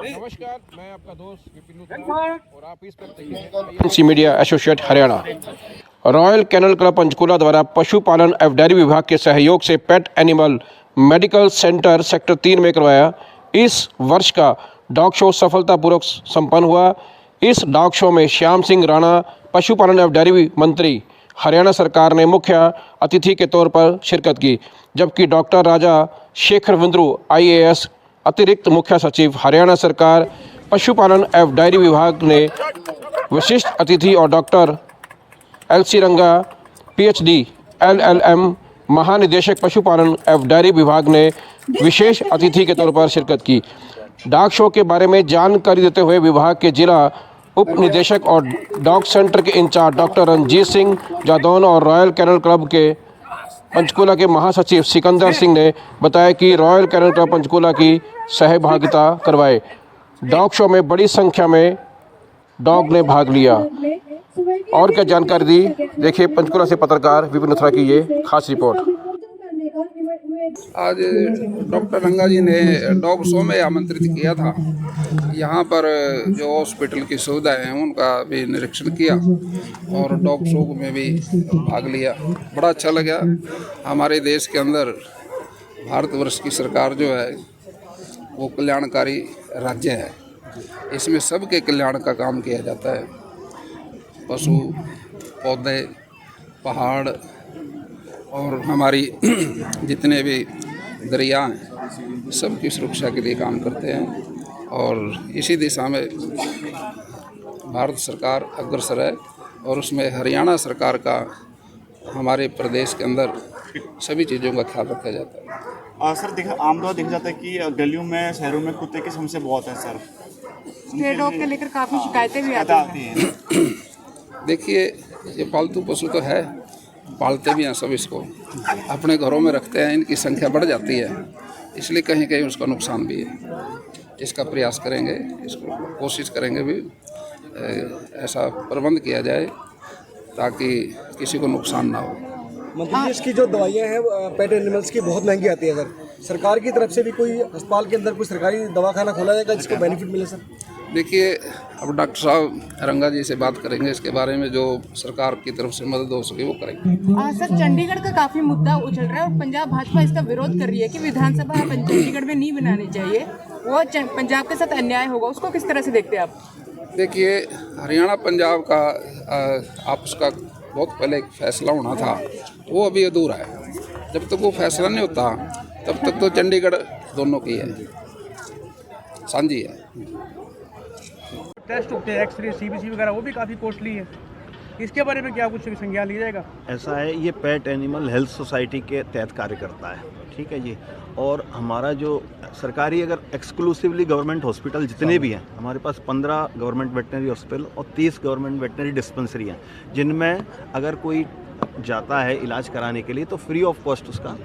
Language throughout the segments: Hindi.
नमस्कार, मैं आपका दोस्त विपिन लूथरा और आप इस पर media associate Haryana. Royal kennel club Panchkula द्वारा पशुपालन एवं डेयरी विभाग के सहयोग से pet animal medical centre sector 3 में करवाया। इस वर्ष का डॉग शो सफलतापूर्वक संपन्न हुआ। इस डॉग शो में श्याम सिंह राणा पशुपालन एवं डेयरी मंत्री हरियाणा सरकार ने मुख्य अतिथि के तौर पर शिरकत की, जबकि डॉक्टर राजा शेखर विंद्रू IAS अतिरिक्त मुख्य सचिव हरियाणा सरकार पशुपालन एवं डेयरी विभाग ने विशिष्ट अतिथि और डॉक्टर LC रंगा PhD LLM महानिदेशक पशुपालन एवं डेयरी विभाग ने विशेष अतिथि के तौर पर शिरकत की। डॉग शो के बारे में जानकारी देते हुए विभाग के जिला उप निदेशक और डॉग सेंटर के इंचार्ज डॉक्टर रंजीत सिंह जादौन और रॉयल कैनल क्लब के पंचकूला के महासचिव सिकंदर सिंह ने बताया कि रॉयल कैनल क्लब पंचकूला की सहभागिता करवाए। डॉग शो में बड़ी संख्या में डॉग ने भाग लिया। और क्या जानकारी दी, देखिए पंचकूला से पत्रकार विपिन लूथरा की ये खास रिपोर्ट। आज डॉक्टर रंगा जी ने डॉग शो में आमंत्रित किया था। यहाँ पर जो हॉस्पिटल की सुविधाएं हैं उनका भी निरीक्षण किया और डॉग शो में भी भाग लिया। बड़ा अच्छा लगा। हमारे देश के अंदर भारतवर्ष की सरकार जो है वो कल्याणकारी राज्य है। इसमें सबके कल्याण का काम किया जाता है। पशु, पौधे, पहाड़ और हमारी जितने भी दरिया हैं सबकी सुरक्षा के लिए काम करते हैं और इसी दिशा में भारत सरकार अग्रसर है और उसमें हरियाणा सरकार का हमारे प्रदेश के अंदर सभी चीज़ों का ख्याल रखा जाता है। सर आमतौर देखा जाता है कि गलियों में शहरों में कुत्ते की समस्या बहुत है सर। स्ट्रे डॉग के लेकर काफ़ी शिकायतें भी आती हैं। देखिए, ये पालतू पशु तो है, पालते भी हैं सब, इसको अपने घरों में रखते हैं, इनकी संख्या बढ़ जाती है, इसलिए कहीं कहीं उसका नुकसान भी है। इसका प्रयास करेंगे, इसको कोशिश करेंगे भी ऐसा प्रबंध किया जाए ताकि किसी को नुकसान ना हो। मंत्री जी, इसकी जो दवाइयाँ हैं पेट एनिमल्स की बहुत महंगी आती है। अगर सरकार की तरफ से भी कोई अस्पताल के अंदर कोई सरकारी दवाखाना खोला जाएगा जिसको बेनिफिट मिले सर? देखिए, अब डॉक्टर साहब रंगा जी से बात करेंगे इसके बारे में, जो सरकार की तरफ से मदद हो सके वो करेंगे। सर, चंडीगढ़ का काफी मुद्दा उछल रहा है और पंजाब भाजपा इसका विरोध कर रही है कि विधानसभा चंडीगढ़ में नहीं बनानी चाहिए, वो पंजाब के साथ अन्याय होगा। उसको किस तरह से देखते हैं आप? देखिए, हरियाणा पंजाब का आपस का बहुत पहले एक फैसला होना था, वो अभी अधूरा है। जब तक वो फैसला नहीं होता तब तक तो चंडीगढ़ दोनों की है, साझी है। टेस्ट होते हैं, एक्सरे, CBC वगैरह, वो भी काफ़ी कॉस्टली है। इसके बारे में क्या कुछ संज्ञान लिया जाएगा? ऐसा है, ये पेट एनिमल हेल्थ सोसाइटी के तहत कार्य करता है, ठीक है जी। और हमारा जो सरकारी अगर एक्सक्लूसिवली गवर्नमेंट हॉस्पिटल जितने भी हैं, हमारे पास 15 गवर्नमेंट वेटनरी हॉस्पिटल और 30 गवर्नमेंट वेटनरी डिस्पेंसरी हैं, जिनमें अगर कोई जाता है इलाज कराने के लिए तो फ्री ऑफ कॉस्ट उसका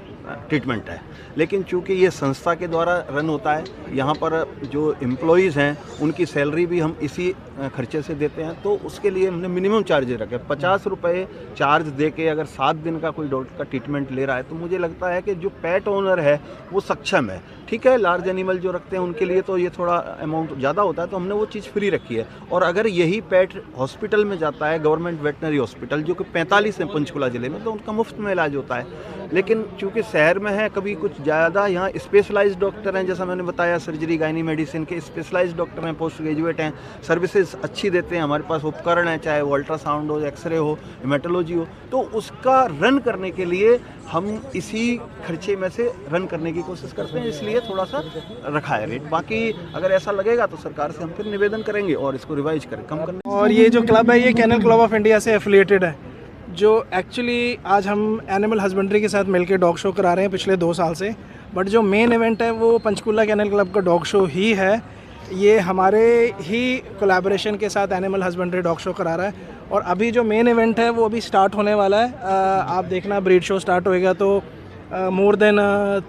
ट्रीटमेंट है। लेकिन चूंकि ये संस्था के द्वारा रन होता है, यहाँ पर जो एम्प्लॉयज़ हैं उनकी सैलरी भी हम इसी खर्चे से देते हैं, तो उसके लिए हमने मिनिमम चार्जेस रखे। 50 रुपये चार्ज दे के अगर 7 दिन का कोई डॉग का ट्रीटमेंट ले रहा है तो मुझे लगता है कि जो पेट ओनर है वो सक्षम है। ठीक है, लार्ज एनिमल जो रखते हैं उनके लिए तो ये थोड़ा अमाउंट ज़्यादा होता है, तो हमने वो चीज़ फ्री रखी है। और अगर यही पेट हॉस्पिटल में जाता है, गवर्नमेंट वेटनरी हॉस्पिटल जो कि 45 है पंचकूला ज़िले में, तो उनका मुफ्त में इलाज होता है। लेकिन चूँकि शहर में है, कभी कुछ ज़्यादा यहाँ स्पेशलाइज्ड डॉक्टर हैं, जैसा मैंने बताया सर्जरी गायनी मेडिसिन के स्पेशलाइज्ड डॉक्टर हैं, पोस्ट ग्रेजुएट हैं, सर्विसेज अच्छी देते हैं, हमारे पास उपकरण है, चाहे वो अल्ट्रासाउंड हो, एक्सरे हो, हेमेटोलॉजी हो, तो उसका रन करने के लिए हम इसी खर्चे में से रन करने की कोशिश करते हैं, इसलिए थोड़ा सा रखा है रेट। बाकी अगर ऐसा लगेगा तो सरकार से हम फिर निवेदन करेंगे और इसको रिवाइज करें, कम करने। और ये जो क्लब है ये कैनल क्लब ऑफ इंडिया से एफिलिएटेड है, जो एक्चुअली आज हम एनिमल हस्बेंड्री के साथ मिलकर डॉग शो करा रहे हैं पिछले 2 साल से। बट जो मेन इवेंट है वो पंचकूला कैनल क्लब का डॉग शो ही है। ये हमारे ही कोलैबोरेशन के साथ एनिमल हस्बेंड्री डॉग शो करा रहा है और अभी जो मेन इवेंट है वो अभी स्टार्ट होने वाला है। आप देखना, ब्रीड शो स्टार्ट होएगा तो मोर देन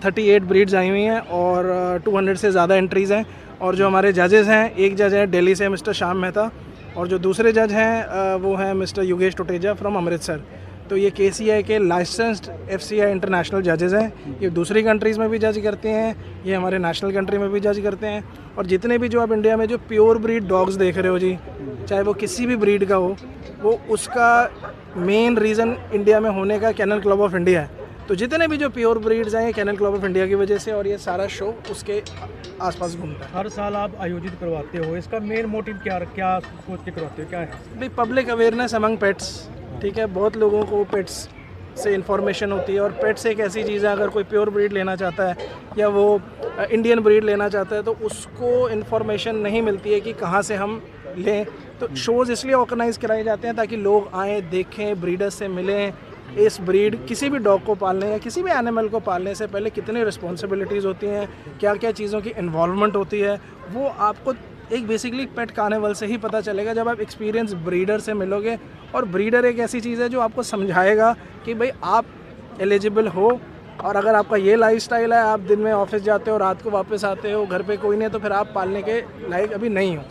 38 ब्रीड्स आई हुई हैं और 200 से ज़्यादा एंट्रीज़ हैं। और जो हमारे जजेस हैं, एक जज है दिल्ली से मिस्टर श्याम मेहता और जो दूसरे जज हैं वो हैं मिस्टर योगेश टोटेजा फ्रॉम अमृतसर। तो ये KCI के लाइसेंस्ड FCI इंटरनेशनल जजेस हैं। ये दूसरी कंट्रीज़ में भी जज करते हैं, ये हमारे नेशनल कंट्री में भी जज करते हैं। और जितने भी जो आप इंडिया में जो प्योर ब्रीड डॉग्स देख रहे हो जी, चाहे वो किसी भी ब्रीड का हो, वो उसका मेन रीज़न इंडिया में होने का कैनल क्लब ऑफ इंडिया है। तो जितने भी जो प्योर ब्रीड्स हैं, ये कैनल क्लब ऑफ इंडिया की वजह से, और ये सारा शो उसके आसपास घूमता है। हर साल आप आयोजित करवाते हो, इसका मेन मोटिव क्या सोच के करवाते हो, क्या है? भाई पब्लिक अवेयरनेस अमंग पेट्स, ठीक है। बहुत लोगों को पेट्स से इन्फॉर्मेशन होती है, और पेट्स एक ऐसी चीज़ है, अगर कोई प्योर ब्रीड लेना चाहता है या वो इंडियन ब्रीड लेना चाहता है तो उसको इन्फॉर्मेशन नहीं मिलती है कि कहाँ से हम लें। तो शोज़ इसलिए ऑर्गेनाइज कराए जाते हैं ताकि लोग आएँ, देखें, ब्रीडर्स से मिलें। इस ब्रीड किसी भी डॉग को पालने या किसी भी एनिमल को पालने से पहले कितनी रिस्पॉन्सिबिलिटीज़ होती हैं, क्या क्या चीज़ों की इन्वॉल्वमेंट होती है, वो आपको एक बेसिकली पेट कार्निवल से ही पता चलेगा, जब आप एक्सपीरियंस ब्रीडर से मिलोगे। और ब्रीडर एक ऐसी चीज़ है जो आपको समझाएगा कि भाई आप एलिजिबल हो, और अगर आपका ये लाइफस्टाइल है, आप दिन में ऑफिस जाते हो, रात को वापस आते हो, घर पे कोई नहीं है, तो फिर आप पालने के लायक अभी नहीं हो।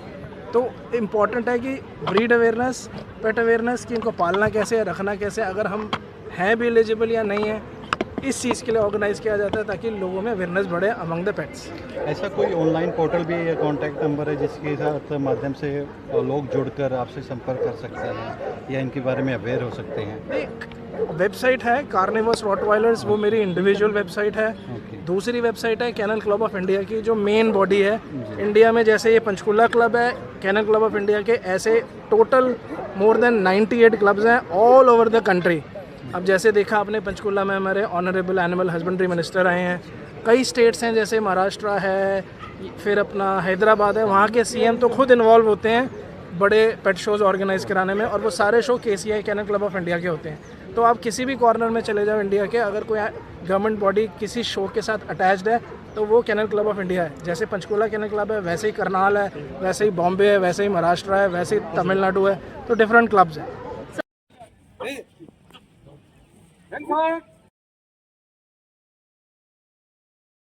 तो इम्पॉर्टेंट है कि ब्रीड अवेयरनेस, पेट अवेयरनेस, कि इनको पालना कैसे है, रखना कैसे, अगर हम हैं भी एलिजिबल या नहीं है, इस चीज़ के लिए ऑर्गेनाइज़ किया जाता है ताकि लोगों में अवेयरनेस बढ़े अमंग द पेट्स। ऐसा कोई ऑनलाइन पोर्टल भी है या कॉन्टैक्ट नंबर है जिसके साथ माध्यम से लोग जुड़कर आपसे संपर्क कर सकते हैं या इनके बारे में अवेयर हो सकते हैं? एक वेबसाइट है कार्निवोरस रॉटवाइलर्स, वो मेरी इंडिविजुअल वेबसाइट है। दूसरी वेबसाइट है कैनल क्लब ऑफ इंडिया की, जो मेन बॉडी है इंडिया में। जैसे ये पंचकुला क्लब है कैनल क्लब ऑफ इंडिया के, ऐसे टोटल मोर देन 98 क्लब्स हैं ऑल ओवर द कंट्री। अब जैसे देखा आपने, पंचकुला में हमारे ऑनरेबल एनिमल हस्बेंड्री मिनिस्टर आए हैं। कई स्टेट्स हैं, जैसे महाराष्ट्र है, फिर अपना हैदराबाद है, वहाँ के CM तो खुद इन्वॉल्व होते हैं बड़े पेट शोज़ ऑर्गेनाइज़ कराने में, और वो सारे show KCI kennel club of India के होते हैं। तो आप किसी भी कॉर्नर में चले जाओ इंडिया के, अगर कोई गवर्नमेंट बॉडी किसी शो के साथ अटैच्ड है तो वो कैनल क्लब ऑफ इंडिया है। जैसे पंचकुला कैनल क्लब है, वैसे ही करनाल है, वैसे ही बॉम्बे है, वैसे ही महाराष्ट्र है, वैसे ही तमिलनाडु है। तो डिफरेंट क्लब्स हैं।